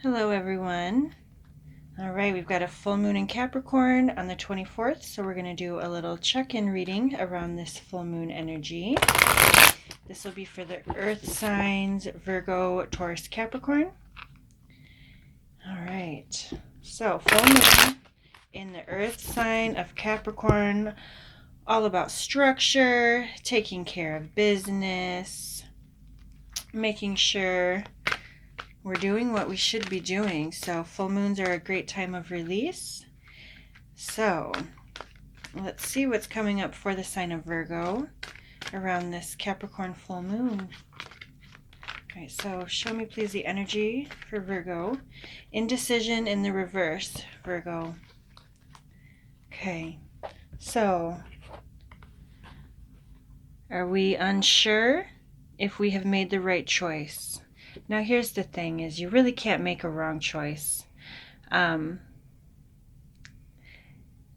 Hello everyone. All right, we've got a full moon in Capricorn on the 24th, so we're going to do a little check-in reading around this full moon energy. This will be for the earth signs Virgo, Taurus, Capricorn. All right, so full moon in the earth sign of Capricorn, all about structure, taking care of business, making sure we're doing what we should be doing. So full moons are a great time of release. So let's see what's coming up for the sign of Virgo around this Capricorn full moon. Okay, so show me please the energy for Virgo. Indecision in the reverse, Virgo. Okay, so are we unsure if we have made the right choice? Now here's the thing is you really can't make a wrong choice. I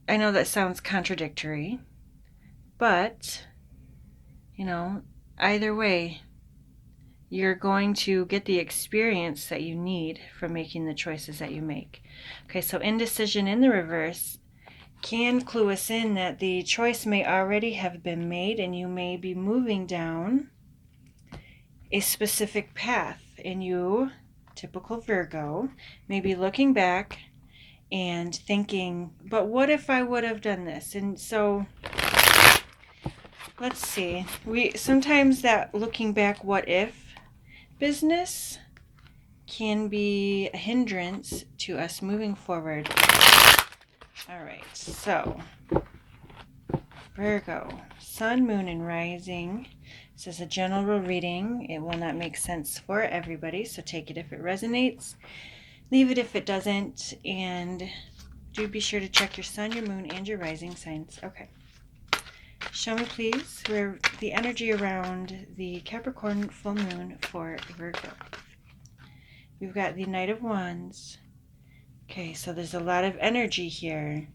know that sounds contradictory, but either way, you're going to get the experience that you need from making the choices that you make. Okay, so indecision in the reverse can clue us in that the choice may already have been made and you may be moving down a specific path, and you, typical Virgo, may be looking back and thinking, but what if I would have done this? And so let's see, sometimes that looking back what if business can be a hindrance to us moving forward. All right, so Virgo, sun, moon, and rising. This is a general reading. It will not make sense for everybody, so take it if it resonates. Leave it if it doesn't, and do be sure to check your sun, your moon, and your rising signs. Okay. Show me, please, where the energy around the Capricorn full moon for Virgo. We've got the Knight of Wands. Okay, so there's a lot of energy here,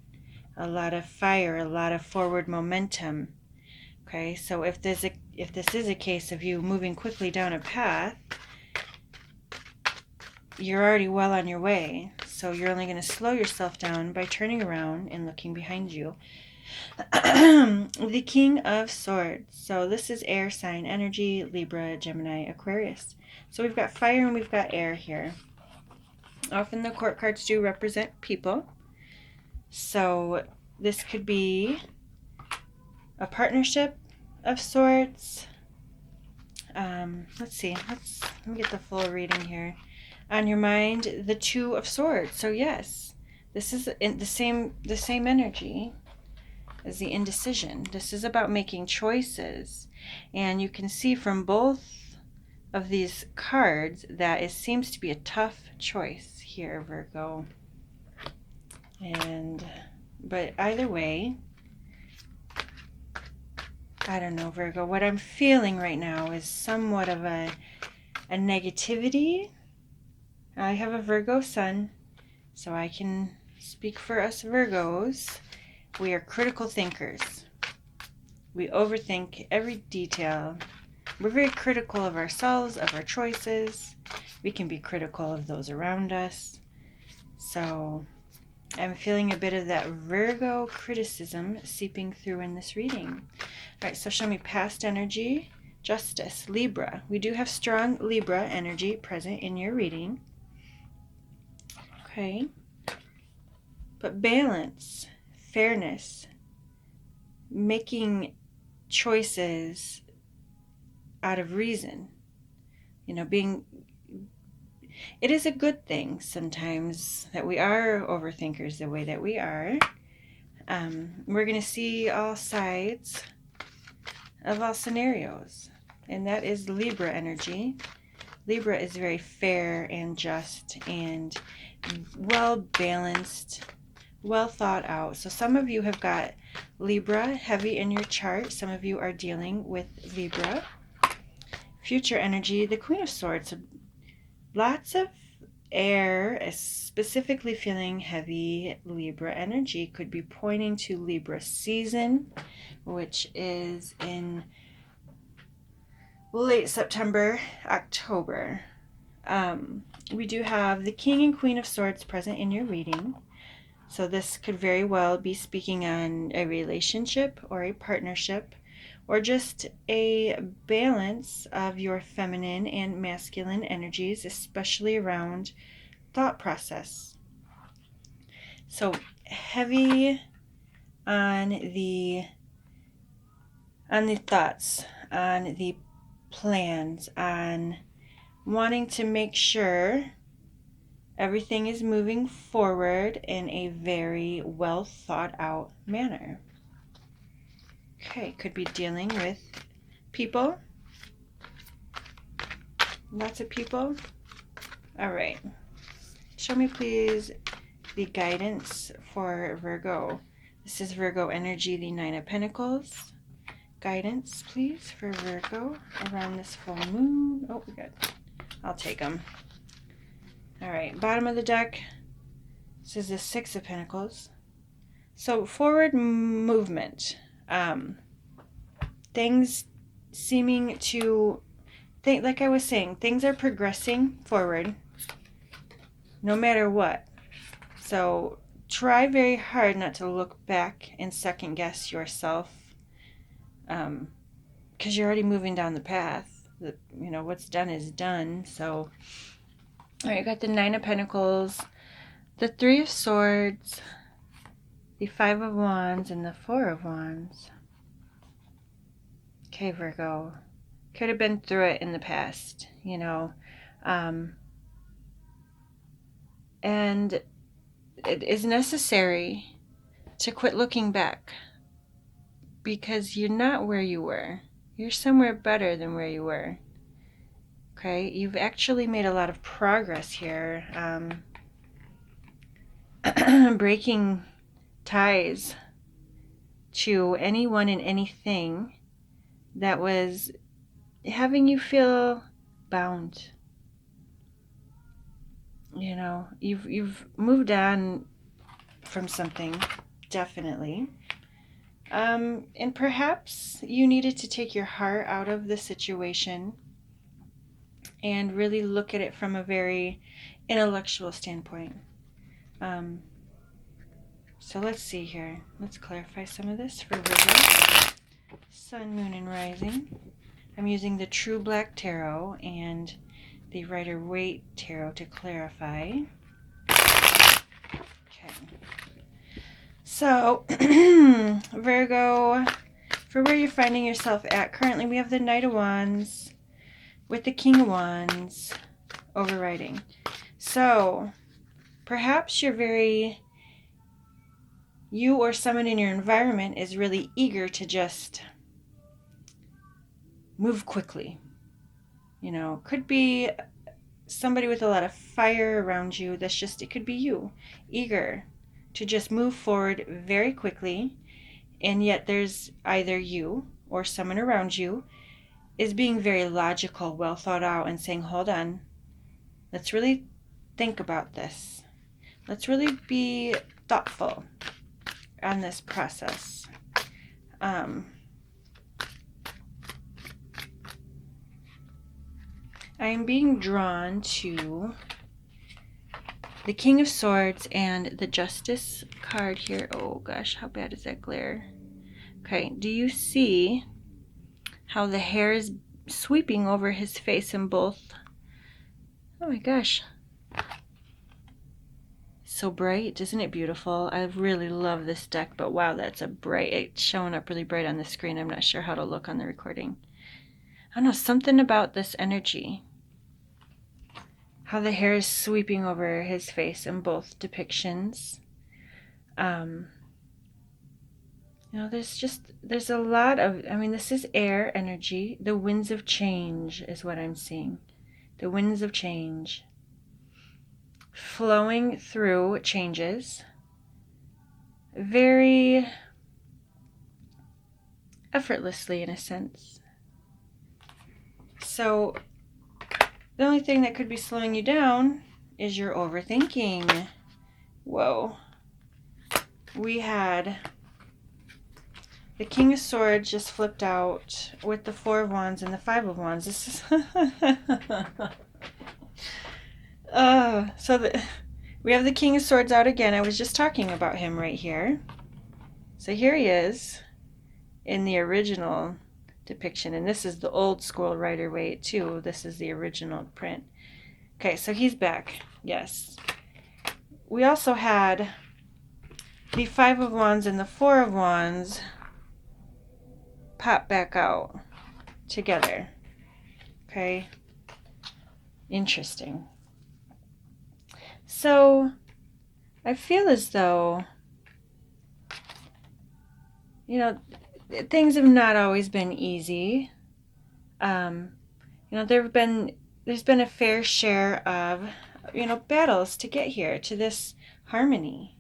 a lot of fire, a lot of forward momentum. Okay, so if this is a case of you moving quickly down a path, you're already well on your way. So you're only going to slow yourself down by turning around and looking behind you. The King of Swords. So this is air sign energy, Libra, Gemini, Aquarius. So we've got fire and we've got air here. Often the court cards do represent people. So this could be a partnership of sorts. Let's see. Let me get the full reading here. On your mind, the Two of Swords. So yes, this is in the same energy as the indecision. This is about making choices, and you can see from both of these cards that it seems to be a tough choice here, Virgo. But either way, I don't know, Virgo. What I'm feeling right now is somewhat of a negativity. I have a Virgo sun, so I can speak for us Virgos. We are critical thinkers. We overthink every detail. We're very critical of ourselves, of our choices. We can be critical of those around us. So I'm feeling a bit of that Virgo criticism seeping through in this reading. All right, so show me past energy, justice, Libra. We do have strong Libra energy present in your reading. Okay. But balance, fairness, making choices out of reason, it is a good thing sometimes that we are overthinkers the way that we are. We're going to see all sides of all scenarios, and that is Libra energy. Libra is very fair and just and well balanced, well thought out. So some of you have got Libra heavy in your chart. Some of you are dealing with Libra. Future energy, the Queen of Swords. Lots of air, specifically feeling heavy Libra energy. Could be pointing to Libra season, which is in late September, October. we do have the King and Queen of Swords present in your reading. So this could very well be speaking on a relationship or a partnership, or just a balance of your feminine and masculine energies, especially around thought process. So heavy on the thoughts, on the plans, on wanting to make sure everything is moving forward in a very well thought out manner. Okay, could be dealing with people. Lots of people. All right. Show me, please, the guidance for Virgo. This is Virgo energy, the Nine of Pentacles. Guidance, please, for Virgo around this full moon. Oh, good. I'll take them. All right, bottom of the deck. This is the Six of Pentacles. So forward movement. Things seeming to, like I was saying, things are progressing forward no matter what. So try very hard not to look back and second guess yourself, because you're already moving down the path. What's done is done. So, all right, you got the Nine of Pentacles, the Three of Swords, the Five of Wands, and the Four of Wands. Okay, Virgo. Could have been through it in the past, and it is necessary to quit looking back, because you're not where you were. You're somewhere better than where you were. Okay, you've actually made a lot of progress here. Breaking ties to anyone and anything that was having you feel bound. You've moved on from something, definitely. And perhaps you needed to take your heart out of the situation and really look at it from a very intellectual standpoint. So let's see here. Let's clarify some of this for Virgo. Sun, Moon, and Rising. I'm using the True Black Tarot and the Rider-Waite Tarot to clarify. Okay. So, Virgo, for where you're finding yourself at currently, we have the Knight of Wands with the King of Wands overriding. So, perhaps you or someone in your environment is really eager to just move quickly. Could be somebody with a lot of fire around you. It could be you, eager to just move forward very quickly, and yet there's either you or someone around you is being very logical, well thought out, and saying, hold on, let's really think about this. Let's really be thoughtful on this process. I am being drawn to the King of Swords and the Justice card here. Oh gosh, how bad is that glare? Okay, do you see how the hair is sweeping over his face in both? Oh my gosh. So bright, isn't it beautiful? I really love this deck, but wow, it's showing up really bright on the screen. I'm not sure how to look on the recording. I don't know, something about this energy. How the hair is sweeping over his face in both depictions. There's a lot of, this is air energy. The winds of change is what I'm seeing. The winds of change. Flowing through changes. Very effortlessly, in a sense. So, the only thing that could be slowing you down is your overthinking. Whoa. We had the King of Swords just flipped out with the Four of Wands and the Five of Wands. This is We have the King of Swords out again. I was just talking about him right here. So here he is in the original depiction, and this is the old school Rider-Waite too. This is the original print. Okay, so he's back. Yes. We also had the Five of Wands and the Four of Wands pop back out together. Okay. Interesting. So I feel as though, things have not always been easy. There's been a fair share of, battles to get here, to this harmony.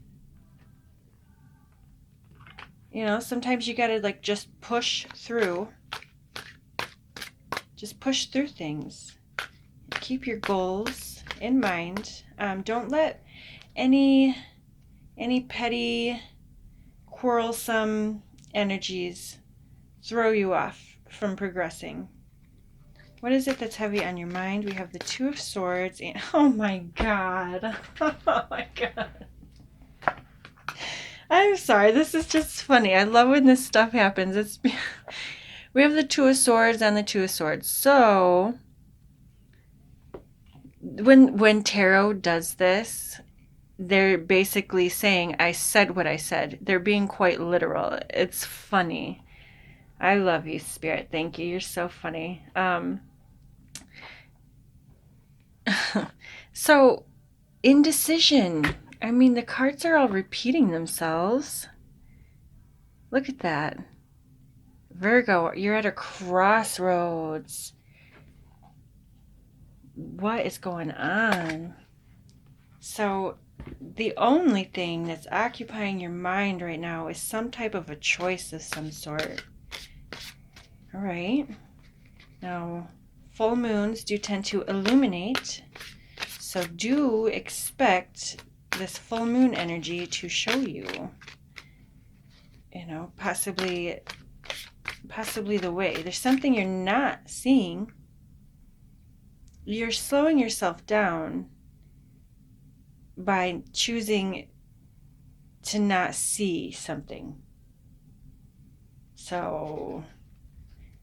Sometimes you gotta just push through. Just push through things. Keep your goals in mind. Don't let any petty, quarrelsome energies throw you off from progressing. What is it that's heavy on your mind? We have the Two of Swords and oh my god. Oh my god. I'm sorry, this is just funny. I love when this stuff happens. We have the Two of Swords and the Two of Swords. So when tarot does this, they're basically saying, I said what I said. They're being quite literal. It's funny. I love you, Spirit. Thank you. You're so funny. So, indecision. I mean, the cards are all repeating themselves. Look at that. Virgo, you're at a crossroads. What is going on? So, the only thing that's occupying your mind right now is some type of a choice of some sort. All right. Now, full moons do tend to illuminate, so do expect this full moon energy to show you, possibly the way. There's something you're not seeing. You're slowing yourself down by choosing to not see something. So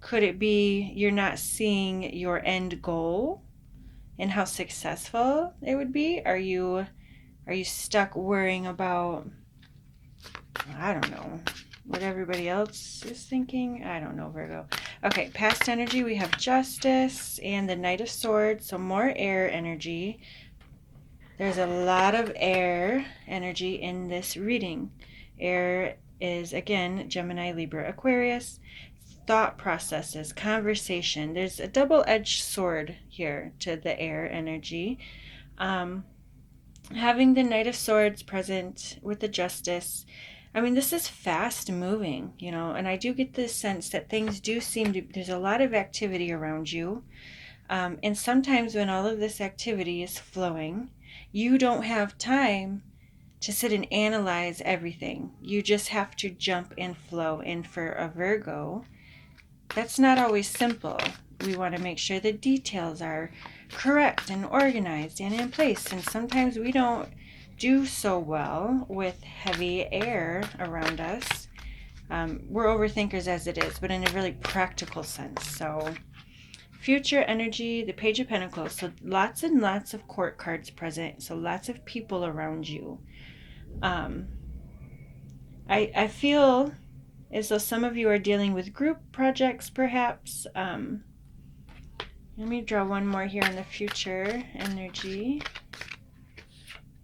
could it be you're not seeing your end goal and how successful it would be? Are you stuck worrying about, I don't know, what everybody else is thinking? I don't know, Virgo. Okay, past energy, we have Justice and the Knight of Swords, so more air energy. There's a lot of air energy in this reading. Air is, again, Gemini, Libra, Aquarius. Thought processes, conversation. There's a double-edged sword here to the air energy. Having the Knight of Swords present with the Justice, I mean, this is fast moving, and I do get the sense that things do seem to, there's a lot of activity around you. And sometimes when all of this activity is flowing, you don't have time to sit and analyze everything. You just have to jump and flow. And for a Virgo, that's not always simple. We want to make sure the details are correct and organized and in place. And sometimes we don't do so well with heavy air around us. We're overthinkers as it is, but in a really practical sense. So future energy, the Page of Pentacles. So lots and lots of court cards present. So lots of people around you. I feel as though some of you are dealing with group projects, perhaps. Let me draw one more here on the future energy.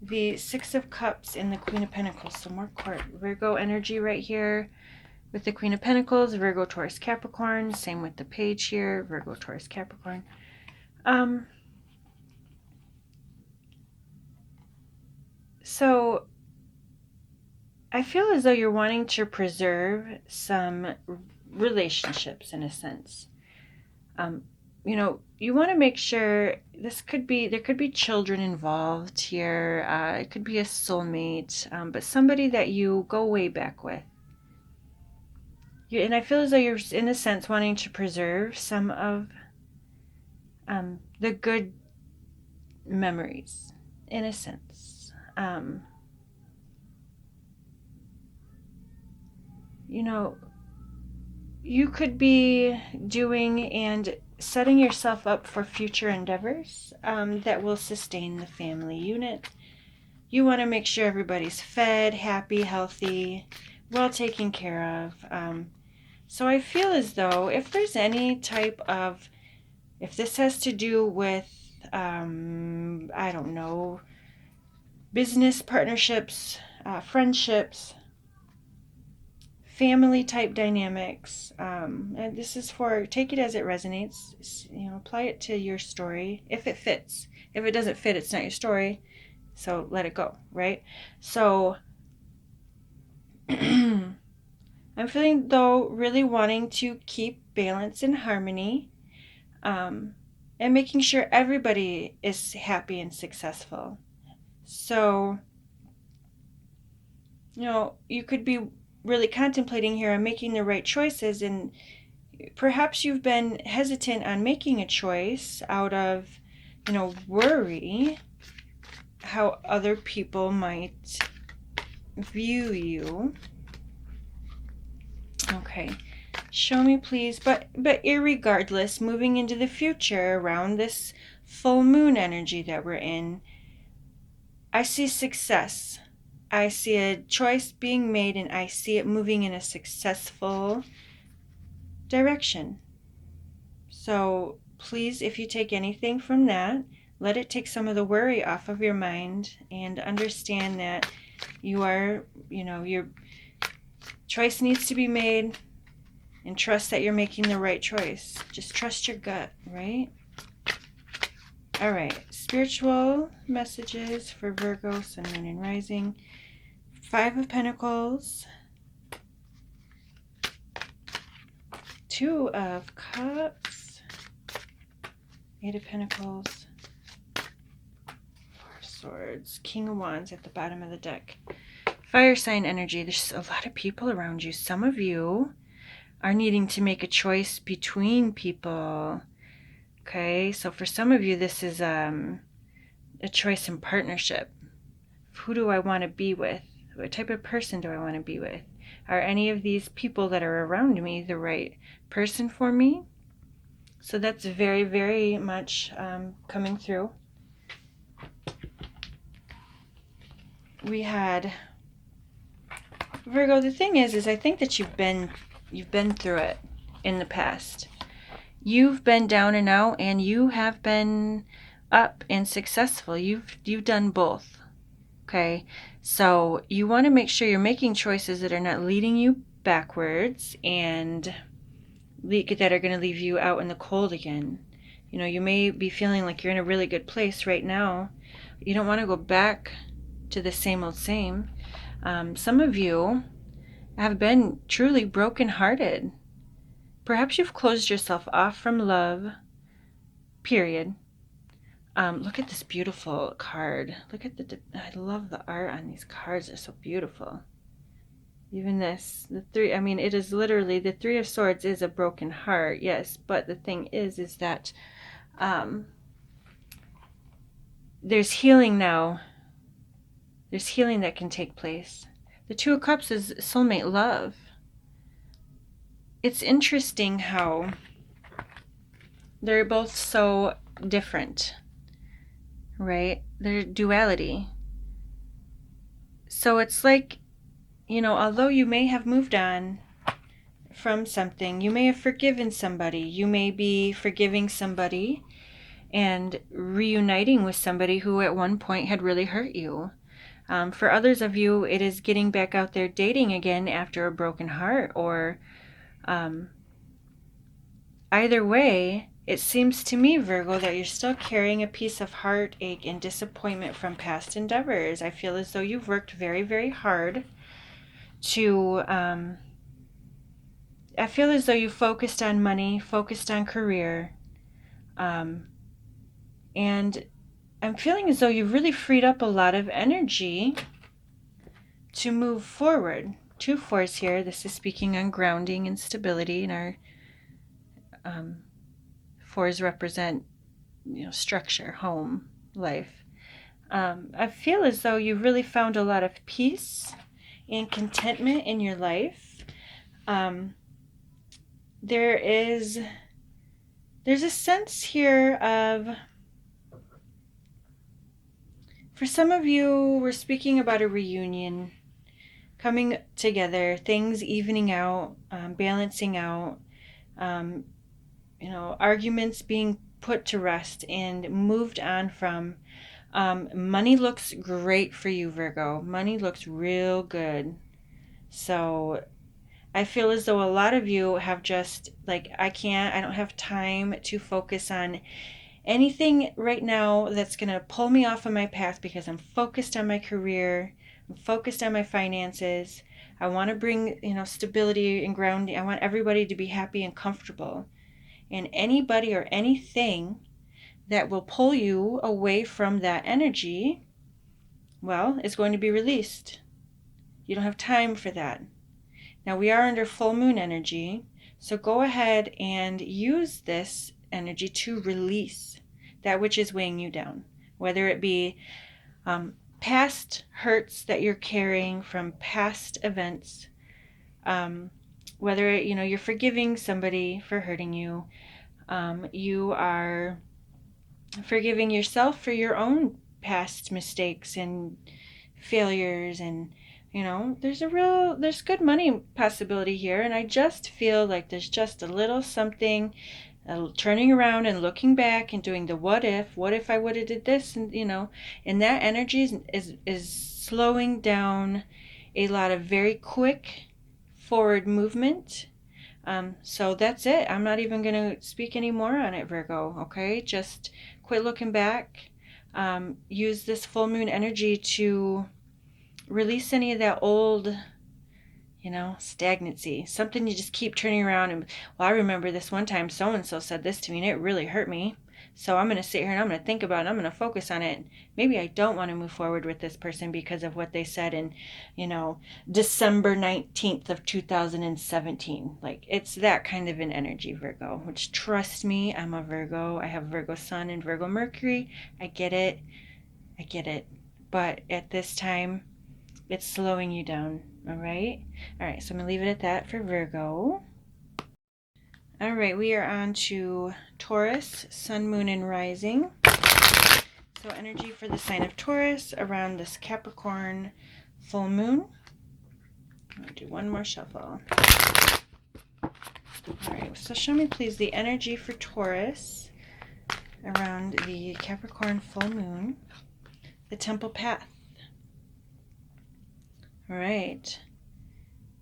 The Six of Cups and the Queen of Pentacles. So more court. Virgo energy right here with the Queen of Pentacles. Virgo-Taurus-Capricorn. Same with the Page here. Virgo-Taurus-Capricorn. So I feel as though you're wanting to preserve some relationships in a sense. You want to make sure there could be children involved here. It could be a soulmate, but somebody that you go way back with. And I feel as though you're, in a sense, wanting to preserve some of the good memories, in a sense. You know, you could be doing and setting yourself up for future endeavors that will sustain the family unit. You want to make sure everybody's fed, happy, healthy, well taken care of. So I feel as though if there's any type of, if this has to do with, I don't know, business partnerships, friendships, family type dynamics, and this is for, take it as it resonates, apply it to your story if it fits. If it doesn't fit, it's not your story, so let it go, right? So I'm feeling, though, really wanting to keep balance and harmony, and making sure everybody is happy and successful. So, you could be really contemplating here on making the right choices, and perhaps you've been hesitant on making a choice out of, worry how other people might view you. Okay, show me please. But irregardless, moving into the future around this full moon energy that we're in, I see success. I see a choice being made, and I see it moving in a successful direction. So please, if you take anything from that, let it take some of the worry off of your mind, and understand that your choice needs to be made, and trust that you're making the right choice. Just trust your gut, right? All right, spiritual messages for Virgo, Sun, Moon, and Rising. 5 of Pentacles, 2 of Cups, 8 of Pentacles, 4 of Swords, King of Wands at the bottom of the deck. Fire sign energy. There's a lot of people around you. Some of you are needing to make a choice between people. Okay, so for some of you, this is a choice in partnership. Who do I want to be with? What type of person do I want to be with? Are any of these people that are around me the right person for me? So that's very, very much coming through. We had Virgo. The thing is I think that you've been through it in the past. You've been down and out, and you have been up and successful. You've done both. Okay, so you want to make sure you're making choices that are not leading you backwards, and that are going to leave you out in the cold again. You may be feeling like you're in a really good place right now. You don't want to go back to the same old same. Some of you have been truly brokenhearted. Perhaps you've closed yourself off from love, period. Look at this beautiful card. Look at I love the art on these cards. They're so beautiful. Even this, the 3, it is literally, the 3 of Swords is a broken heart, yes, but the thing is that there's healing now. There's healing that can take place. The 2 of Cups is soulmate love. It's interesting how they're both so different, right? They're duality. So it's like, although you may have moved on from something, you may have forgiven somebody, you may be forgiving somebody and reuniting with somebody who at one point had really hurt you. For others of you, it is getting back out there dating again after a broken heart, or either way, it seems to me, Virgo, that you're still carrying a piece of heartache and disappointment from past endeavors. I feel as though you've worked very, very hard to, I feel as though you focused on money, focused on career, and I'm feeling as though you've really freed up a lot of energy to move forward. 2 fours here. This is speaking on grounding and stability, and our 4s represent, structure, home, life. I feel as though you really found a lot of peace and contentment in your life. There's a sense here of, for some of you, we're speaking about a reunion, coming together, things evening out, balancing out, arguments being put to rest and moved on from. Money looks great for you, Virgo. Money looks real good. So I feel as though a lot of you have just, like, I don't have time to focus on anything right now that's going to pull me off of my path because I'm focused on my career. I'm focused on my finances. I want to bring, stability and grounding. I want everybody to be happy and comfortable. And anybody or anything that will pull you away from that energy, well, is going to be released. You don't have time for that. Now we are under full moon energy, so go ahead and use this energy to release that which is weighing you down, whether it be past hurts that you're carrying from past events, whether you're forgiving somebody for hurting you, you are forgiving yourself for your own past mistakes and failures, and there's good money possibility here, and I just feel like there's just a little something, turning around and looking back and doing the what if I would have did this, and that energy is slowing down a lot of very quick forward movement. So that's it. I'm not even going to speak any more on it, Virgo. Okay, just quit looking back. Use this full moon energy to release any of that old, stagnancy. Something you just keep turning around and, well, I remember this one time so-and-so said this to me and it really hurt me. So I'm going to sit here and I'm going to think about it. I'm going to focus on it. Maybe I don't want to move forward with this person because of what they said in, December 19th of 2017. Like, it's that kind of an energy, Virgo, which, trust me, I'm a Virgo. I have Virgo Sun and Virgo Mercury. I get it. But at this time, it's slowing you down. All right, so I'm going to leave it at that for Virgo. All right, we are on to Taurus, Sun, Moon, and Rising. So energy for the sign of Taurus around this Capricorn full moon. I'm going to do one more shuffle. All right, so show me please the energy for Taurus around the Capricorn full moon, the Temple Path. All right,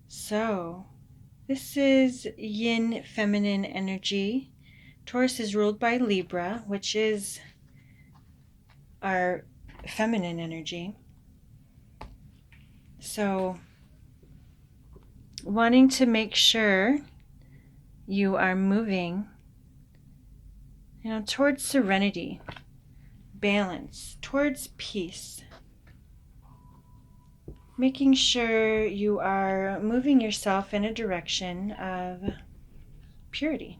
so this is yin feminine energy. Taurus is ruled by Libra, which is our feminine energy. So wanting to make sure you are moving, towards serenity, balance, towards peace. Making sure you are moving yourself in a direction of purity.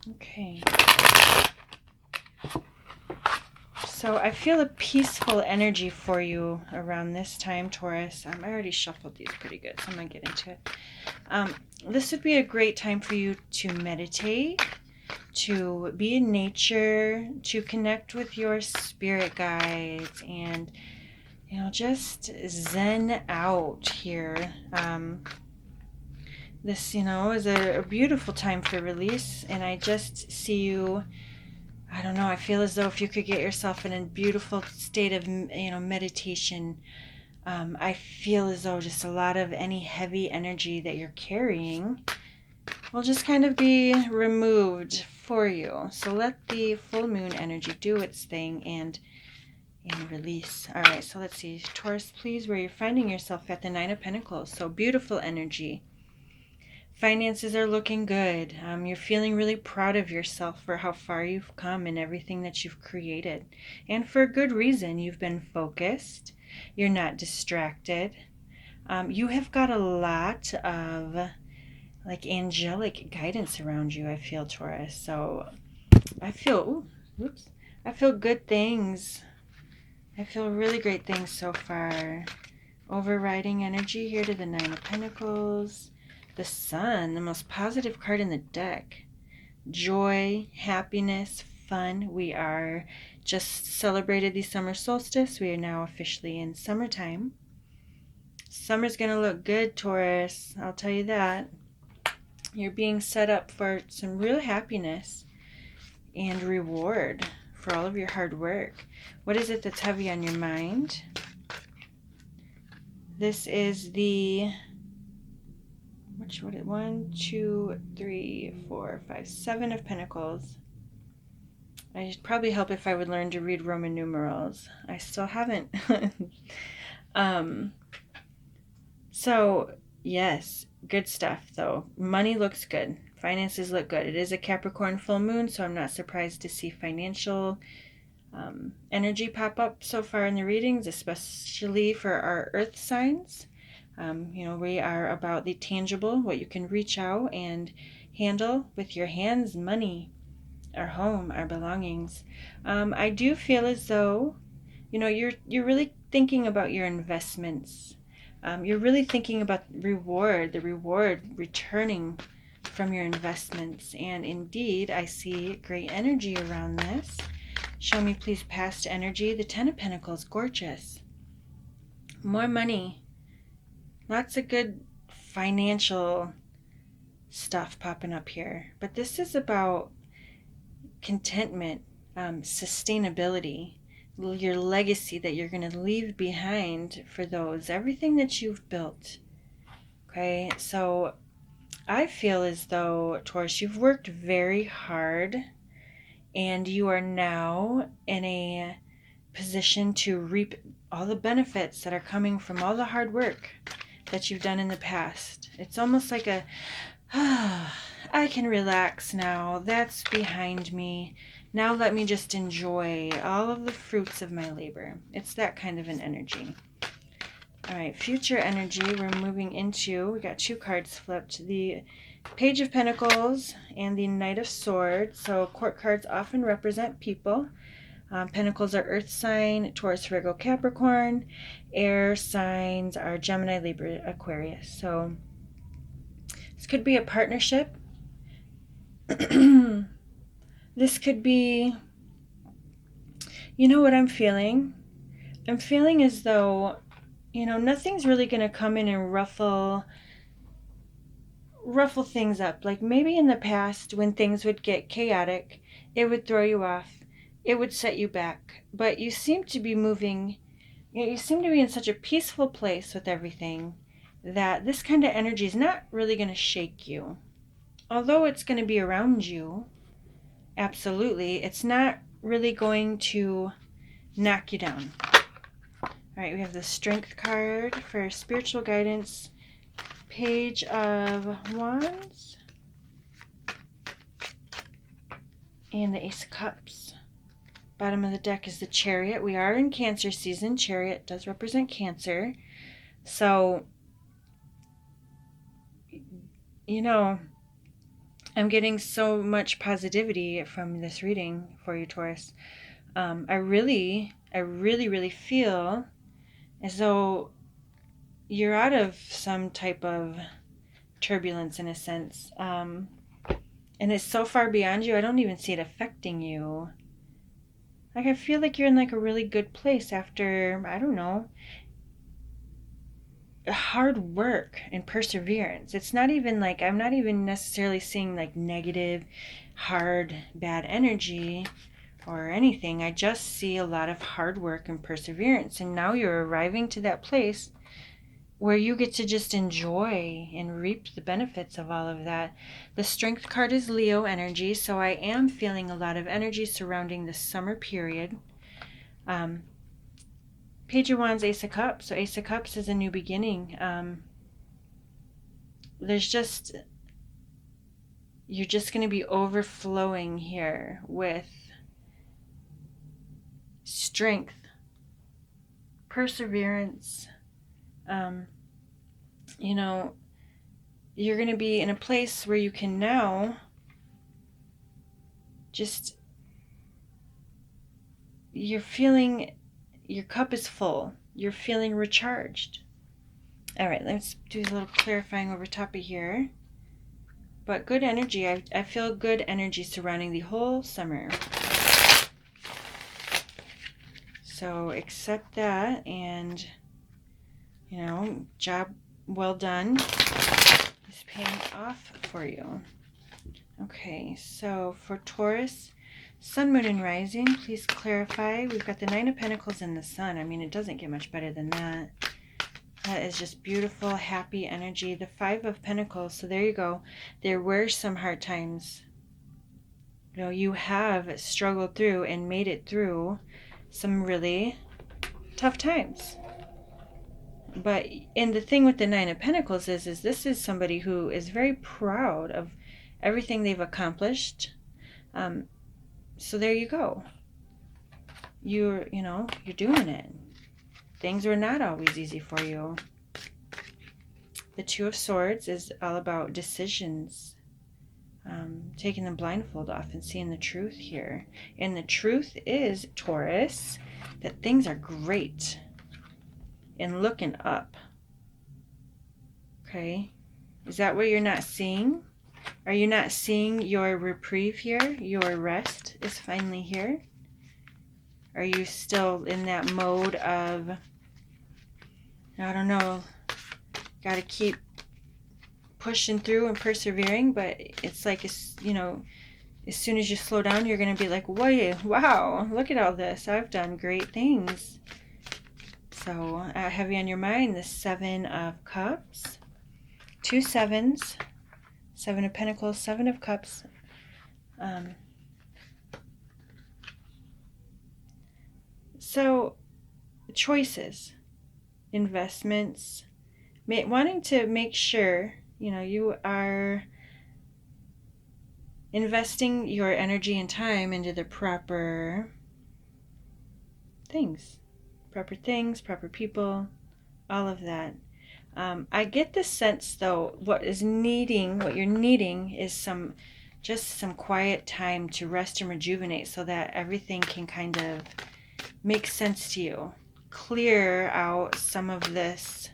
Okay. So I feel a peaceful energy for you around this time, Taurus. I already shuffled these pretty good, so I'm going to get into it. This would be a great time for you to meditate, to be in nature, to connect with your spirit guides, and just zen out here. This, is a beautiful time for release, and I just see you, I don't know, I feel as though if you could get yourself in a beautiful state of, meditation, I feel as though just a lot of any heavy energy that you're carrying will just kind of be removed for you. So let the full moon energy do its thing and release. All right, so let's see. Taurus, please, where you're finding yourself at the Nine of Pentacles. So beautiful energy. Finances are looking good. You're feeling really proud of yourself for how far you've come and everything that you've created. And for good reason. You've been focused. You're not distracted. You have got a lot of like angelic guidance around you, I feel, Taurus. So I feel Oops. I feel good things. I feel really great things so far. Overriding energy here to the Nine of Pentacles. The Sun, the most positive card in the deck. Joy, happiness, fun. We are just celebrated the summer solstice. We are now officially in summertime. Summer's going to look good, Taurus. I'll tell you that. You're being set up for some real happiness and reward for all of your hard work. What is it that's heavy on your mind? This is the, which would it, 1, 2, 3, 4, 5, 7 of Pentacles. It'd probably help if I would learn to read Roman numerals. I still haven't. So, yes, good stuff though. Money looks good. Finances look good. It is a Capricorn full moon, so I'm not surprised to see financial energy pop up so far in the readings, especially for our earth signs. We are about the tangible, what you can reach out and handle with your hands, money, our home, our belongings. I do feel as though, you're really thinking about your investments. You're really thinking about the reward returning from your investments. And indeed, I see great energy around this. Show me, please, past energy. The Ten of Pentacles, gorgeous. More money. Lots of good financial stuff popping up here. But this is about contentment, sustainability, your legacy that you're going to leave behind for those, everything that you've built. Okay, so I feel as though, Taurus, you've worked very hard and you are now in a position to reap all the benefits that are coming from all the hard work that you've done in the past. It's almost like I can relax now. That's behind me. Now let me just enjoy all of the fruits of my labor. It's that kind of an energy. All right, future energy we're moving into. We got 2 cards flipped. The Page of Pentacles and the Knight of Swords. So court cards often represent people. Pentacles are earth sign, Taurus, Virgo, Capricorn. Air signs are Gemini, Libra, Aquarius. So this could be a partnership. This could be, what I'm feeling? I'm feeling as though, nothing's really going to come in and ruffle things up. Like maybe in the past when things would get chaotic, it would throw you off. It would set you back. But you seem to be moving, you seem to be in such a peaceful place with everything that this kind of energy is not really going to shake you. Although it's going to be around you, absolutely, it's not really going to knock you down. All right, we have the Strength card for spiritual guidance. Page of Wands. And the Ace of Cups. Bottom of the deck is the Chariot. We are in Cancer season. Chariot does represent Cancer. So, I'm getting so much positivity from this reading for you, Taurus. I really, really feel as though you're out of some type of turbulence in a sense. And it's so far beyond you, I don't even see it affecting you. Like, I feel like you're in like a really good place after, I don't know, hard work and perseverance. It's not even like, I'm not even necessarily seeing like negative, hard, bad energy or anything. I just see a lot of hard work and perseverance. And now you're arriving to that place where you get to just enjoy and reap the benefits of all of that. The Strength card is Leo energy, so I am feeling a lot of energy surrounding the summer period. Page of Wands, Ace of Cups. So Ace of Cups is a new beginning. You're just going to be overflowing here with strength, perseverance. You're going to be in a place where you can now just you're feeling your cup is full. You're feeling recharged. All right, let's do a little clarifying over top of here. But good energy. I feel good energy surrounding the whole summer. So accept that, and, you know, job well done is paying off for you. Okay, so for Taurus, Sun, Moon, and Rising, please clarify. We've got the Nine of Pentacles and the Sun. I mean, it doesn't get much better than that. That is just beautiful, happy energy. The Five of Pentacles, so there you go. There were some hard times. You know, you have struggled through and made it through some really tough times. But and the thing with the Nine of Pentacles is this is somebody who is very proud of everything they've accomplished. So there you go. You're doing it. Things were not always easy for you. The Two of Swords is all about decisions. Taking the blindfold off and seeing the truth here. And the truth is, Taurus, that things are great. And looking up. Okay? Is that what you're not seeing? Are you not seeing your reprieve here? Your rest is finally here? Are you still in that mode of, I don't know, gotta keep pushing through and persevering, but it's like, you know, as soon as you slow down, you're going to be like, wow, look at all this. I've done great things. So heavy on your mind, the Seven of Cups, 2 sevens, Seven of Pentacles, Seven of Cups. So choices, investments, wanting to make sure, you know, you are investing your energy and time into the proper things, proper people, all of that. I get the sense, though, what you're needing is just some quiet time to rest and rejuvenate so that everything can kind of make sense to you. Clear out some of this,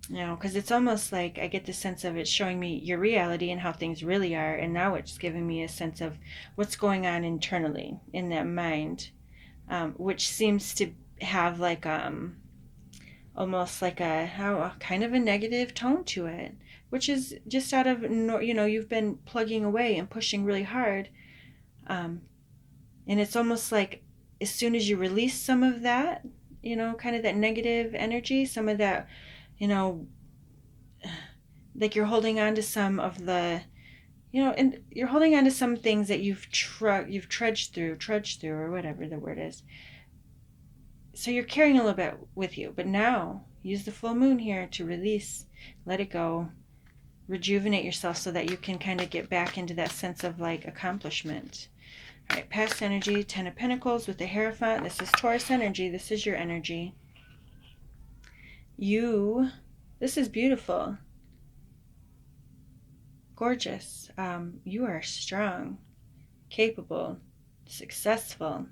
you know, because it's almost like I get the sense of it showing me your reality and how things really are, and now it's giving me a sense of what's going on internally in that mind, which seems to have like almost like a kind of a negative tone to it, which is just out of, you know, you've been plugging away and pushing really hard, and it's almost like as soon as you release some of that, you know, kind of that negative energy, some of that, you know, like you're holding on to some of the, you know, and you're holding on to some things that you've trudged through, or whatever the word is. So you're carrying a little bit with you, but now use the full moon here to release, let it go, rejuvenate yourself so that you can kind of get back into that sense of like accomplishment. All right, past energy, 10 of Pentacles with the Hierophant. This is Taurus energy. This is your energy. This is beautiful. Gorgeous. You are strong, capable, successful.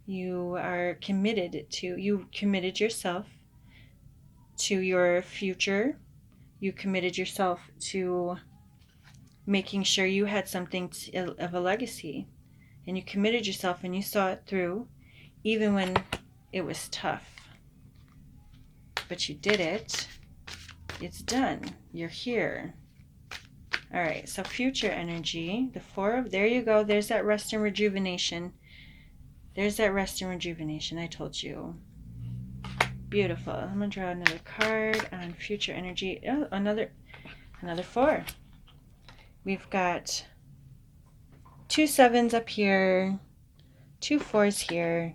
You committed yourself to your future. You committed yourself to making sure you had something of a legacy, and you committed yourself and you saw it through even when it was tough, but you did it. It's done. You're here. All right, so future energy, there you go. There's that rest and rejuvenation. I told you. Beautiful. I'm gonna draw another card on future energy. Oh, another 4. We've got 2 sevens up here, 2 4s here.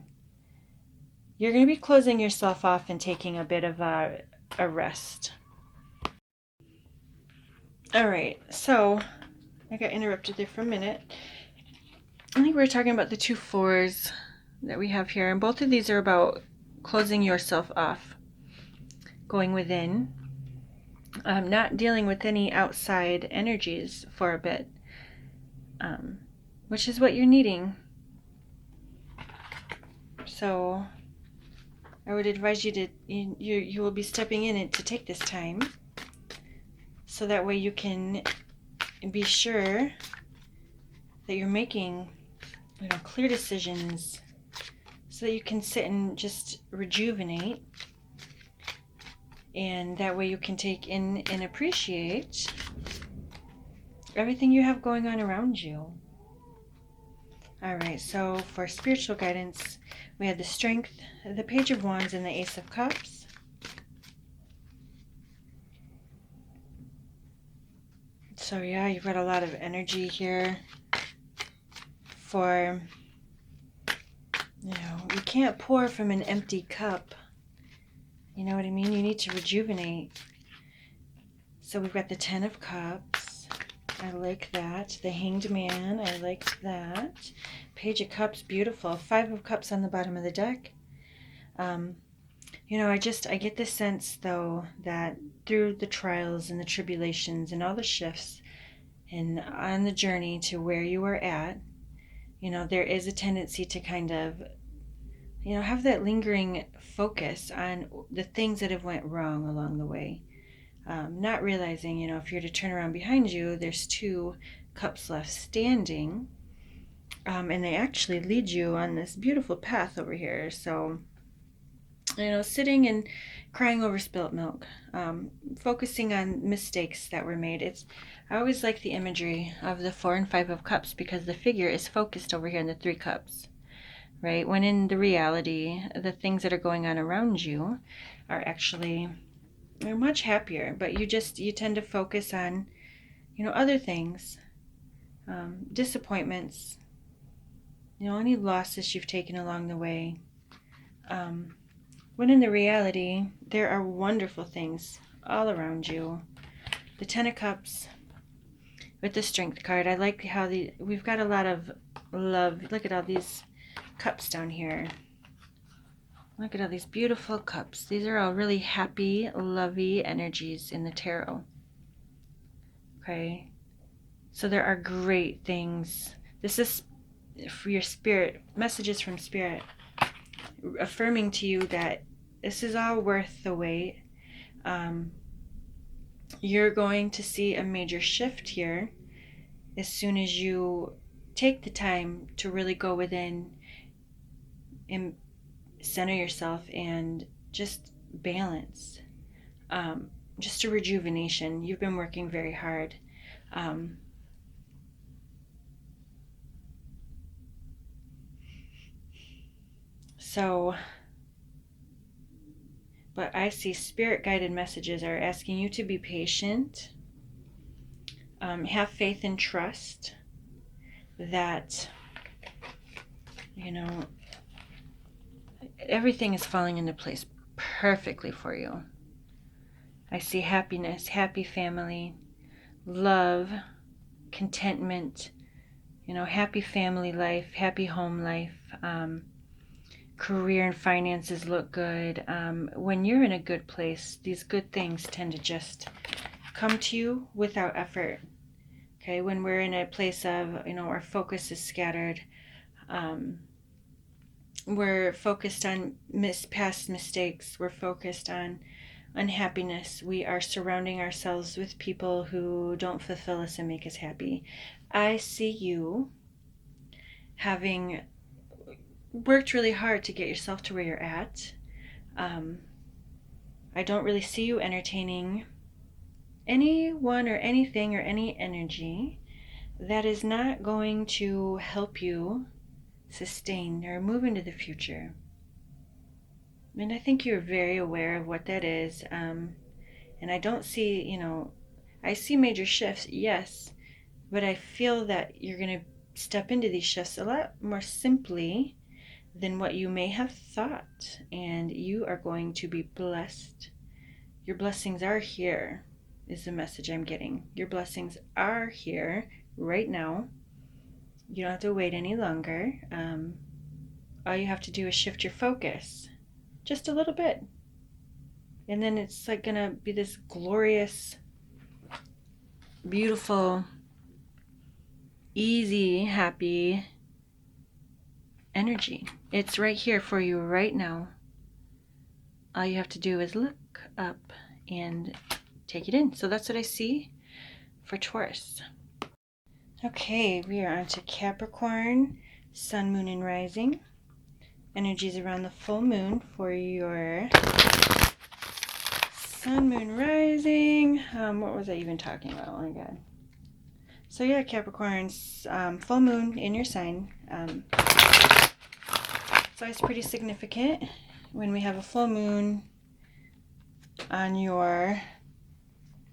You're going to be closing yourself off and taking a bit of a rest. All right, so I got interrupted there for a minute. I think we were talking about the 2 4s that we have here, and both of these are about closing yourself off, going within, not dealing with any outside energies for a bit, which is what you're needing. So I would advise you to, you will be stepping in it to take this time, so that way you can be sure that you're making, clear decisions, so that you can sit and just rejuvenate, and that way you can take in and appreciate everything you have going on around you. All right, so for spiritual guidance, we had the Strength, the Page of Wands, and the Ace of Cups. So yeah, you've got a lot of energy here for, you can't pour from an empty cup. You know what I mean? You need to rejuvenate. So we've got the Ten of Cups. I like that. The Hanged Man. I like that. Page of Cups. Beautiful. Five of Cups on the bottom of the deck. I get this sense, though, that through the trials and the tribulations and all the shifts and on the journey to where you are at, there is a tendency to kind of, have that lingering focus on the things that have went wrong along the way. Not realizing, if you're to turn around behind you, there's two cups left standing, and they actually lead you on this beautiful path over here. So, sitting and crying over spilt milk, focusing on mistakes that were made. I always like the imagery of the 4 and 5 of Cups, because the figure is focused over here in the 3 Cups, right? When in the reality, the things that are going on around you are actually, they're much happier, but you tend to focus on, other things, disappointments, any losses you've taken along the way. When in the reality, there are wonderful things all around you. The Ten of Cups with the Strength card. I like how we've got a lot of love. Look at all these cups down here. Look at all these beautiful cups. These are all really happy, lovey energies in the tarot. Okay? So there are great things. This is for your spirit, messages from spirit, affirming to you that this is all worth the wait. You're going to see a major shift here as soon as you take the time to really go within and center yourself and just balance. Just a rejuvenation. You've been working very hard. But I see spirit-guided messages are asking you to be patient, have faith and trust that, everything is falling into place perfectly for you. I see happiness, happy family, love, contentment, happy family life, happy home life. Career and finances look good. When you're in a good place, these good things tend to just come to you without effort. Okay, when we're in a place of, our focus is scattered, we're focused on past mistakes, we're focused on unhappiness, we are surrounding ourselves with people who don't fulfill us and make us happy. I see you having worked really hard to get yourself to where you're at. I don't really see you entertaining anyone or anything or any energy that is not going to help you sustain or move into the future. And I think you're very aware of what that is. And I don't see, I see major shifts, yes, but I feel that you're going to step into these shifts a lot more simply than what you may have thought, and you are going to be blessed. Your blessings are here, is the message I'm getting. Your blessings are here right now. You don't have to wait any longer. All you have to do is shift your focus just a little bit, and then it's like gonna be this glorious, beautiful, easy, happy energy. It's right here for you right now. All you have to do is look up and take it in. So that's what I see for Taurus. Okay, we are on to Capricorn, Sun, Moon, and Rising. Energies around the full moon for your Sun, Moon, Rising. What was I even talking about? Oh my God. So yeah, Capricorn's full moon in your sign. It's always pretty significant when we have a full moon on your,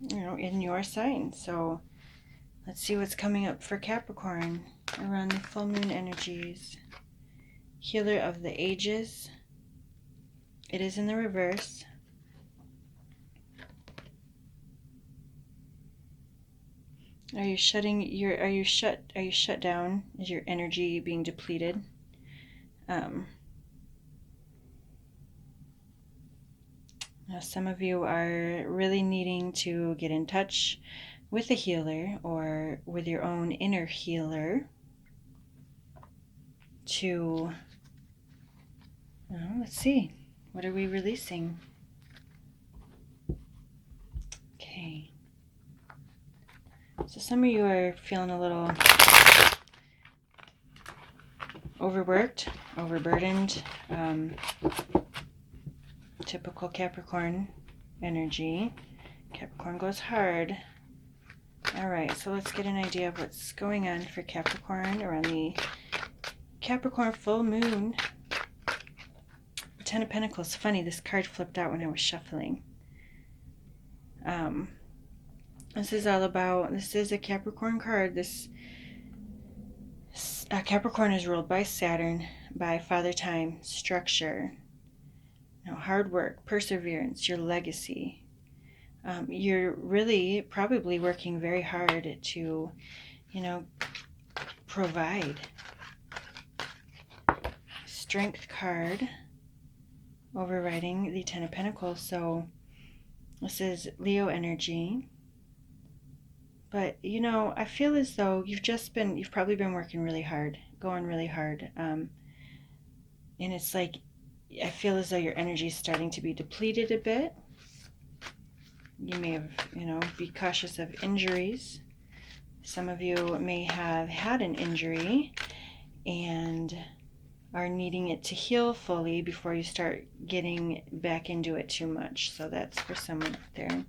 in your sign. So let's see what's coming up for Capricorn around the full moon energies. Healer of the ages. It is in the reverse. Are you shut down? Is your energy being depleted? Now some of you are really needing to get in touch with a healer or with your own inner healer to, let's see, what are we releasing? Okay. So some of you are feeling a little overworked, overburdened, typical Capricorn energy. Capricorn goes hard. All right, so let's get an idea of what's going on for Capricorn around the Capricorn full moon. Ten of Pentacles. Funny, this card flipped out when I was shuffling. This is all about, this is a Capricorn card. This Capricorn is ruled by Saturn, by Father Time, structure, hard work, perseverance, your legacy. You're really probably working very hard to, provide. Strength card overriding the Ten of Pentacles. So this is Leo energy. But, I feel as though you've probably been working really hard, going really hard. And it's like, I feel as though your energy is starting to be depleted a bit. You may have, be cautious of injuries. Some of you may have had an injury and are needing it to heal fully before you start getting back into it too much. So that's for someone out there.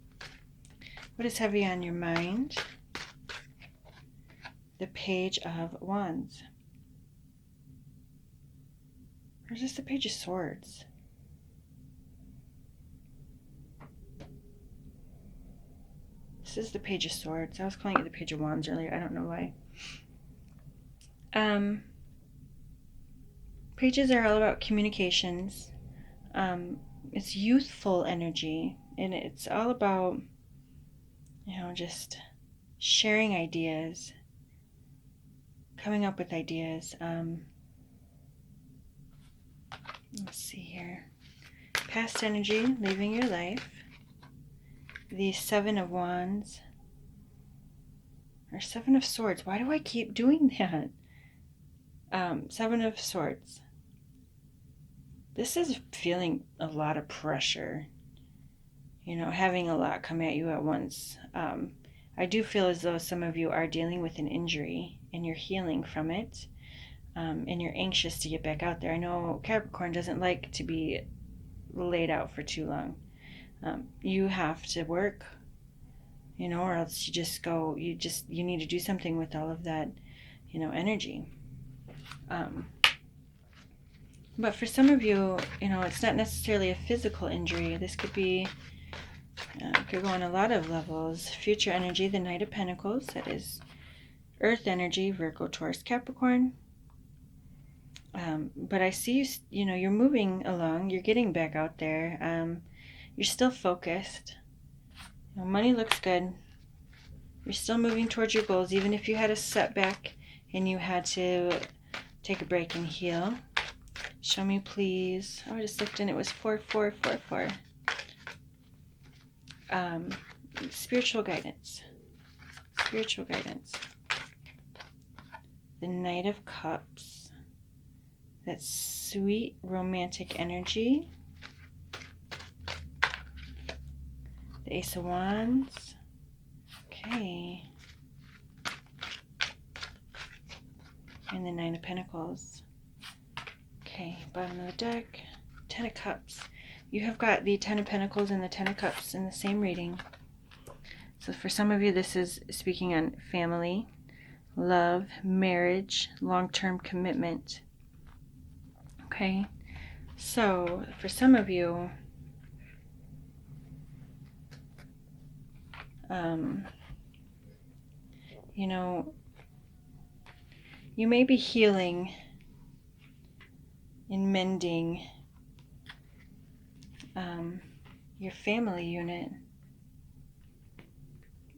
What is heavy on your mind? The Page of Wands. Or is this the Page of Swords? This is the Page of Swords. I was calling it the Page of Wands earlier. I don't know why. Pages are all about communications. It's youthful energy. And it's all about, just sharing ideas. Coming up with ideas. Let's see here. Past energy, leaving your life. The Seven of Wands. Or Seven of Swords. Why do I keep doing that? Seven of Swords. This is feeling a lot of pressure. Having a lot come at you at once. I do feel as though some of you are dealing with an injury and you're healing from it. And you're anxious to get back out there. I know Capricorn doesn't like to be laid out for too long. You have to work, or else you need to do something with all of that, energy. But for some of you, it's not necessarily a physical injury. This could be, could go on a lot of levels. Future energy, the Knight of Pentacles, that is Earth energy, Virgo-Taurus-Capricorn. But I see you're moving along. You're getting back out there. You're still focused. Money looks good. You're still moving towards your goals, even if you had a setback and you had to take a break and heal. Show me, please. I just looked and it was 4444. Spiritual guidance. Spiritual guidance. The Knight of Cups. that sweet romantic energy. The Ace of Wands. Okay. And the Nine of Pentacles. Okay, bottom of the deck. Ten of Cups. You have got the Ten of Pentacles and the Ten of Cups in the same reading. So for some of you, this is speaking on family, love, marriage, long-term commitment. Okay, so for some of you, you know, you may be healing and mending your family unit.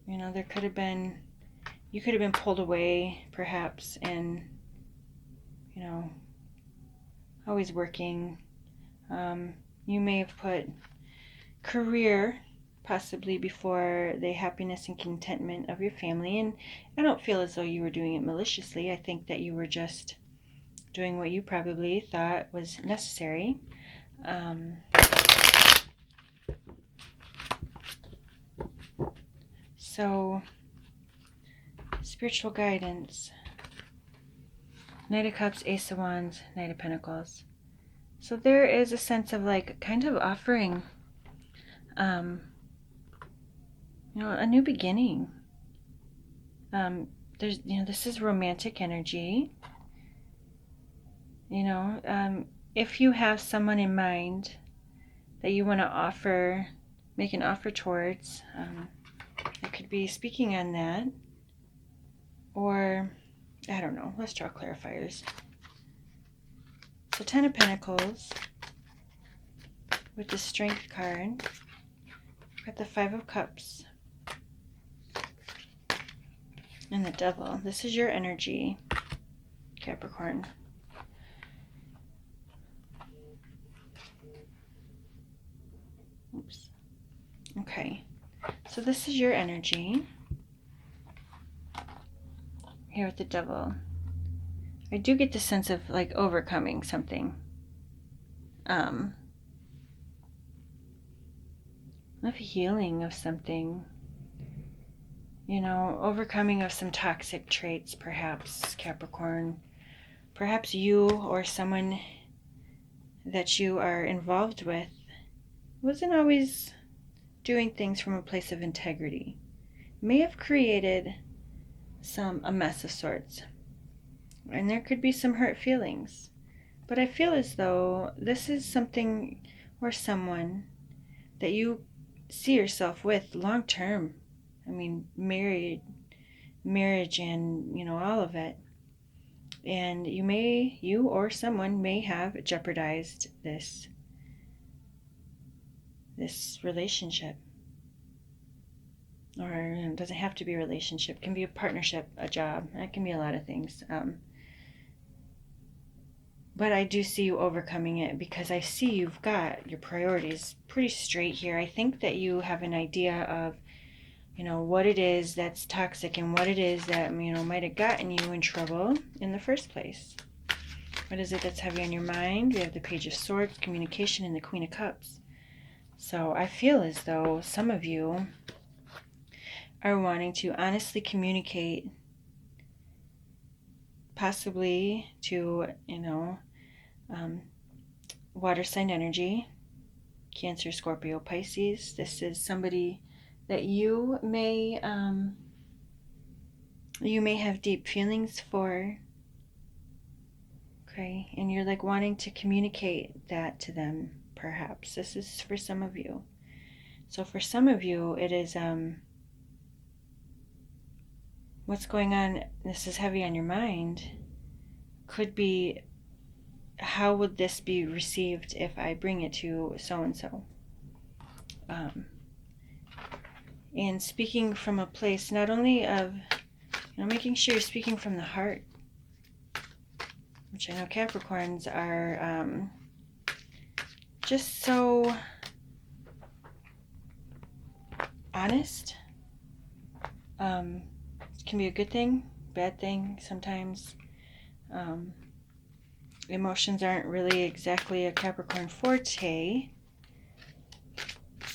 You know, there could have been, you could have been pulled away perhaps, and, you know, always working. You may have put career possibly before the happiness and contentment of your family, and I don't feel as though you were doing it maliciously. I think that you were just doing what you probably thought was necessary. So, spiritual guidance. Knight of Cups, Ace of Wands, Knight of Pentacles. So there is a sense of like kind of offering, you know, a new beginning. There's, you know, this is romantic energy. You know, if you have someone in mind that you want to offer, make an offer towards, I could be speaking on that. Or, I don't know, let's draw clarifiers. So Ten of Pentacles with the Strength card. Got the Five of Cups. And the Devil. This is your energy, Capricorn. Oops. Okay. So this is your energy. Here with the Devil. I do get the sense of like overcoming something. Of healing of something. You know, overcoming of some toxic traits, perhaps, Capricorn. Perhaps you or someone that you are involved with wasn't always doing things from a place of integrity. May have created a mess of sorts. And there could be some hurt feelings. But I feel as though this is something or someone that you see yourself with long term. I mean, marriage and, you know, all of it. And you or someone may have jeopardized this relationship. Or it doesn't have to be a relationship. It can be a partnership, a job. It can be a lot of things. But I do see you overcoming it because I see you've got your priorities pretty straight here. I think that you have an idea of, you know, what it is that's toxic and what it is that, you know, might have gotten you in trouble in the first place. What is it that's heavy on your mind? We have the Page of Swords, communication, and the Queen of Cups. So I feel as though some of you are wanting to honestly communicate, possibly to, you know, water sign energy, Cancer, Scorpio, Pisces. This is somebody that you may have deep feelings for, okay, and you're like wanting to communicate that to them. Perhaps this is for some of you. So for some of you, it is what's going on. This is heavy on your mind. Could be, how would this be received if I bring it to so-and-so? And speaking from a place not only of, you know, making sure you're speaking from the heart, which I know Capricorns are just so honest. Can be a good thing, bad thing sometimes. Emotions aren't really exactly a Capricorn forte.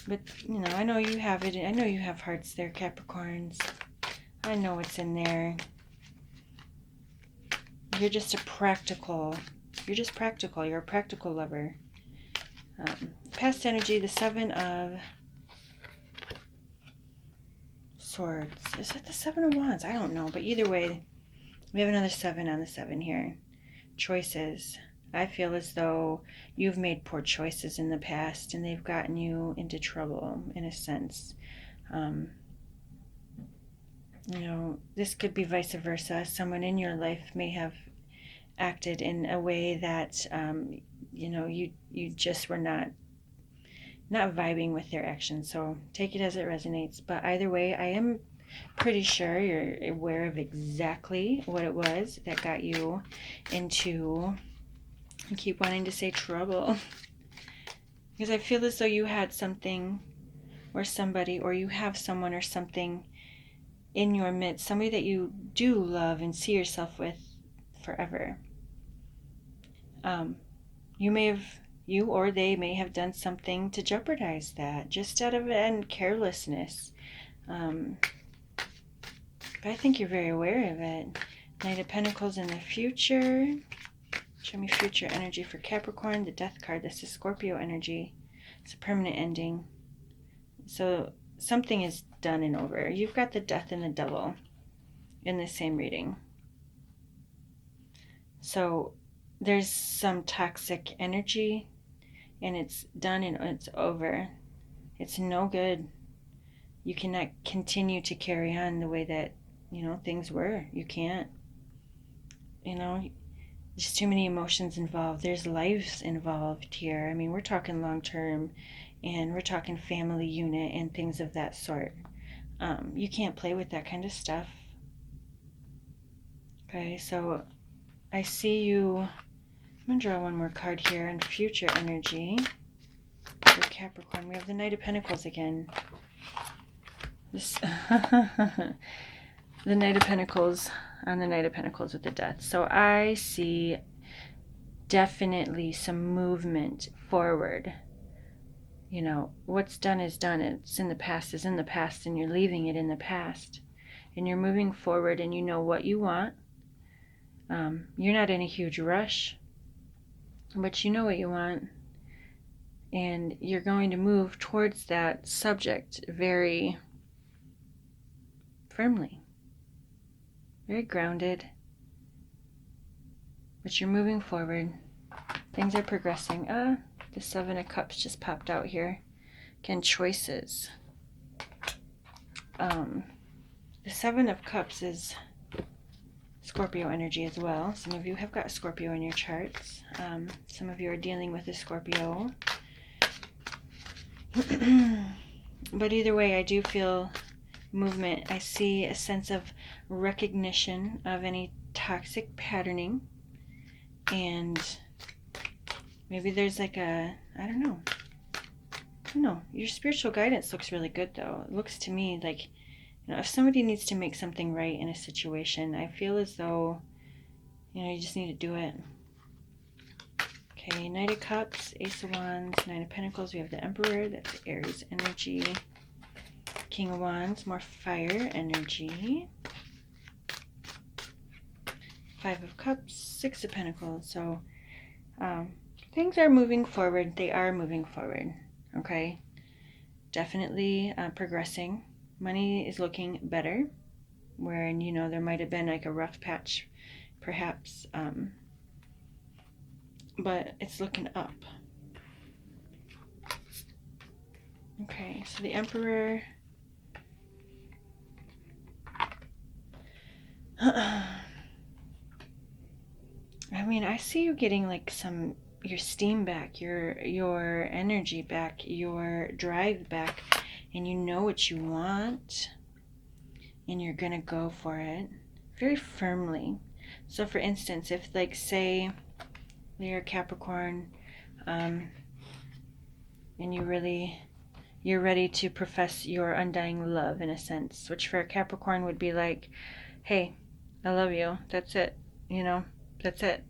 But, you know, I know you have it. I know you have hearts there, Capricorns. I know what's in there. You're just practical. You're a practical lover. Past energy, the Seven of Swords. Is that the Seven of Wands? I don't know. But either way, we have another 7 on the 7 here. Choices. I feel as though you've made poor choices in the past and they've gotten you into trouble in a sense. You know, this could be vice versa. Someone in your life may have acted in a way that, you know, you just were not vibing with their actions. So take it as it resonates. But either way, I am pretty sure you're aware of exactly what it was that got you into, I keep wanting to say trouble, because I feel as though you had something or somebody, or you have someone or something in your midst, somebody that you do love and see yourself with forever. You or they may have done something to jeopardize that, just out of carelessness. But I think you're very aware of it. Knight of Pentacles in the future. Show me future energy for Capricorn. The Death card. This is Scorpio energy. It's a permanent ending. So something is done and over. You've got the Death and the Devil in the same reading. So there's some toxic energy and it's done and it's over. It's no good. You cannot continue to carry on the way that, you know, things were. You can't. You know, there's too many emotions involved. There's lives involved here. I mean, we're talking long term and we're talking family unit and things of that sort. You can't play with that kind of stuff. Okay, so I see you. I'm going to draw one more card here in future energy for Capricorn. We have the Knight of Pentacles again. This the Knight of Pentacles on the Knight of Pentacles with the Death. So I see definitely some movement forward. You know, what's done is done. It's in the past is in the past, and you're leaving it in the past. And you're moving forward, and you know what you want. You're not in a huge rush, but you know what you want. And you're going to move towards that subject very firmly. Very grounded. But you're moving forward. Things are progressing. The Seven of Cups just popped out here. Again, choices. The Seven of Cups is Scorpio energy as well. Some of you have got Scorpio in your charts. Some of you are dealing with a Scorpio. But either way, I do feel movement. I see a sense of recognition of any toxic patterning. And maybe there's like a, I don't know. No, your spiritual guidance looks really good though. It looks to me like, you know, if somebody needs to make something right in a situation, I feel as though, you know, you just need to do it. Okay, Knight of Cups, Ace of Wands, Nine of Pentacles. We have the Emperor, that's Aries energy. King of Wands, more fire energy. Five of Cups, Six of Pentacles. So things are moving forward. They are moving forward. Okay, definitely progressing. Money is looking better, wherein, you know, there might have been like a rough patch, perhaps, but it's looking up. Okay, so the Emperor. I mean, I see you getting like your steam back, your energy back, your drive back, and you know what you want, and you're gonna go for it very firmly. So for instance, if like say you're a Capricorn, and you're ready to profess your undying love in a sense, which for a Capricorn would be like, hey, I love you, that's it, you know, that's it.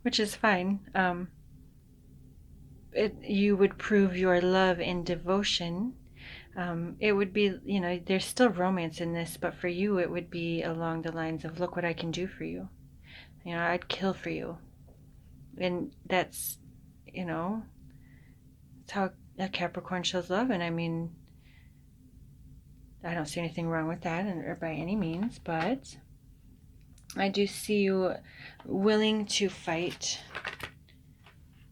which is fine. You would prove your love and devotion. It would be, there's still romance in this, but for you, it would be along the lines of, look what I can do for you. I'd kill for you. And that's, that's how a Capricorn shows love. And I mean, I don't see anything wrong with that, or by any means, but I do see you willing to fight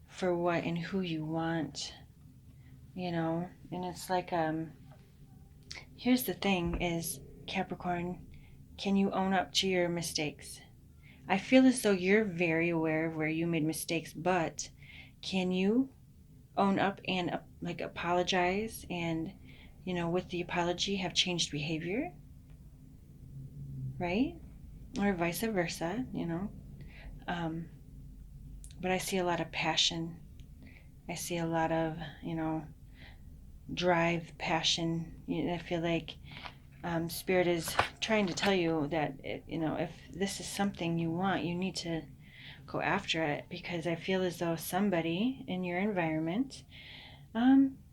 for what and who you want, and it's like, here's the thing is, Capricorn, can you own up to your mistakes? I feel as though you're very aware of where you made mistakes, but can you own up and apologize and, with the apology have changed behavior, right? Or vice versa, but I see a lot of passion. I see a lot of, drive, passion. I feel like Spirit is trying to tell you that, if this is something you want, you need to go after it, because I feel as though somebody in your environment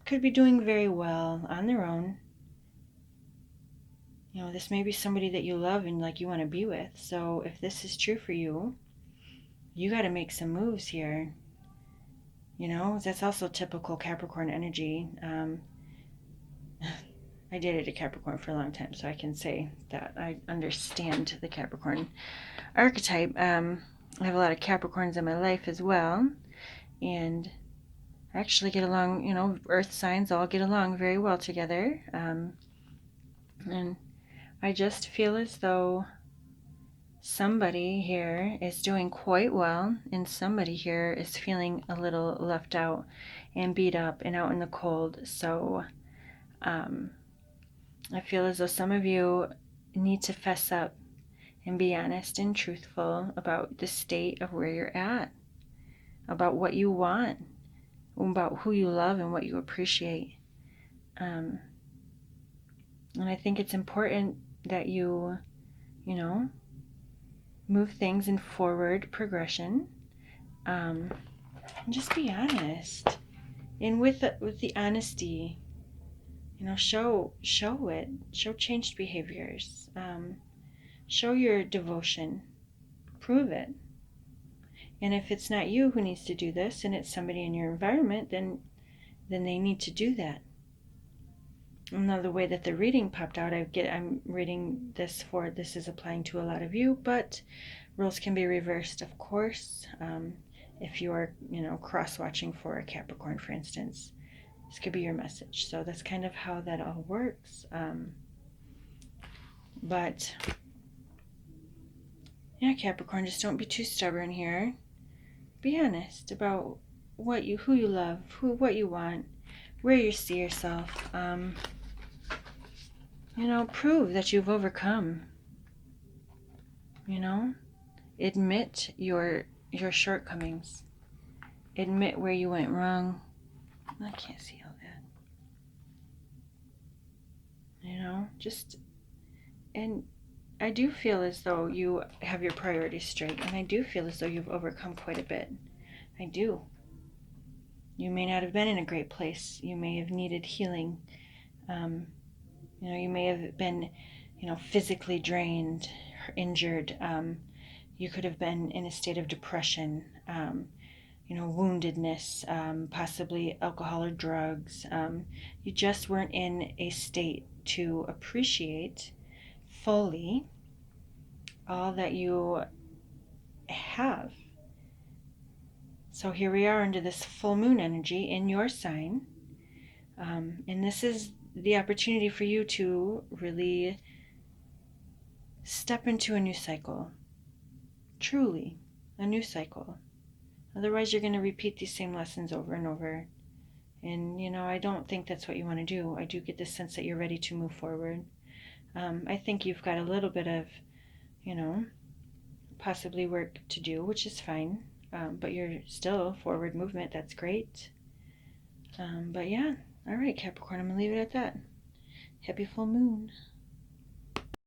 could be doing very well on their own. This may be somebody that you love and you want to be with. So if this is true for you, you got to make some moves here. That's also typical Capricorn energy. I dated a Capricorn for a long time, so I can say that I understand the Capricorn archetype. I have a lot of Capricorns in my life as well, and I actually get along, earth signs all get along very well together. And I just feel as though somebody here is doing quite well, and somebody here is feeling a little left out and beat up and out in the cold. So I feel as though some of you need to fess up and be honest and truthful about the state of where you're at, about what you want, about who you love and what you appreciate. And I think it's important that you, move things in forward progression, and just be honest. And with the honesty, show it. Show changed behaviors. Show your devotion. Prove it. And if it's not you who needs to do this, and it's somebody in your environment, then they need to do that. Another way that the reading popped out, I'm reading this is applying to a lot of you, but roles can be reversed, of course. If you are, cross-watching for a Capricorn, for instance, this could be your message. So that's kind of how that all works. But yeah, Capricorn, just don't be too stubborn here. Be honest about who you love, what you want, where you see yourself. Prove that you've overcome. Admit your shortcomings. Admit where you went wrong. I can't see all that. And I do feel as though you have your priorities straight, and I do feel as though you've overcome quite a bit. I do. You may not have been in a great place. You may have needed healing. You may have been, physically drained, injured. You could have been in a state of depression, woundedness, possibly alcohol or drugs. You just weren't in a state to appreciate fully all that you have. So here we are under this full moon energy in your sign. And this is the opportunity for you to really step into a new cycle. Truly, a new cycle. Otherwise, you're going to repeat these same lessons over and over. And, I don't think that's what you want to do. I do get the sense that you're ready to move forward. I think you've got a little bit of, possibly work to do, which is fine. But you're still forward movement. That's great. But yeah. All right, Capricorn, I'm going to leave it at that. Happy full moon.